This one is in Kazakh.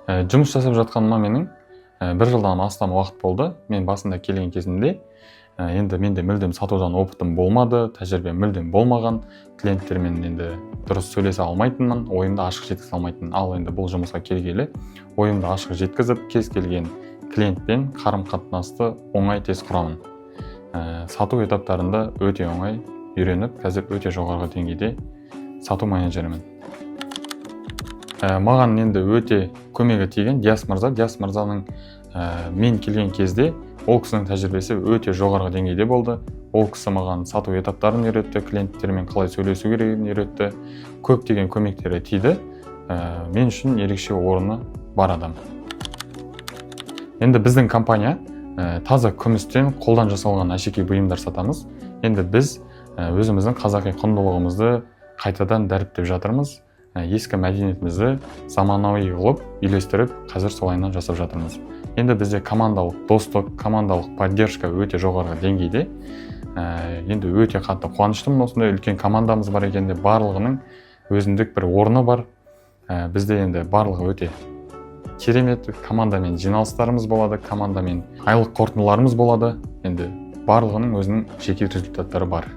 Жұмыс жасап жатқаныма менің 1 жылдан астам уақыт болды. Мен басында келген кезімде енді менде мүлдем сатудан опытым болмады, тәжірибем мүлдем болмаған, клиенттермен енді дұрыс сөйлесе алмайтынмын, ойымды ашық жеткізе алмайтынмын. Ал енді бұл жұмысқа келгелі ойымды ашық жеткізіп, кез келген клиентпен қарым-қатынасты оңай тез құрамын. Сату этаптарында өте оңай үйреніп, қазір өте жоғарғы деңгейде сату менеджерімін. Маған енді өте көмегі тиген Диас мырза. Диас мырзаның мен келген кезде ол кісінің тәжірибесі өте жоғарғы деңгейде болды. Ол кісі маған сату этаптарын үйретті, клиенттермен қалай сөйлесу керегін үйретті. Көптеген көмектері тиді. Мен үшін ерекше орны бар адам. Енді біздің компания таза күмістен қолдан жасалған әшекей бұйымдар сатамыз. Енді біз өзіміздің қазақи құндылығымызды қайтадан дәріптеп жатырмыз. Ескі мәдениетімізді заманауи қылып, үйлестіріп, қазір солайынан жасап жатырмыз. Енді бізде командалық достық, командалық поддержка өте жоғарғы деңгейде. Енді өте қатты қуаныштымын, осындай үлкен командамыз бар екенде, барлығының өзіндік бір орны бар. Бізде енді барлығы өте керемет, командамен жиналыстарымыз болады, командамен айлық қорытындыларымыз болады. Енді барлығының өзінің жеке результаттары бар.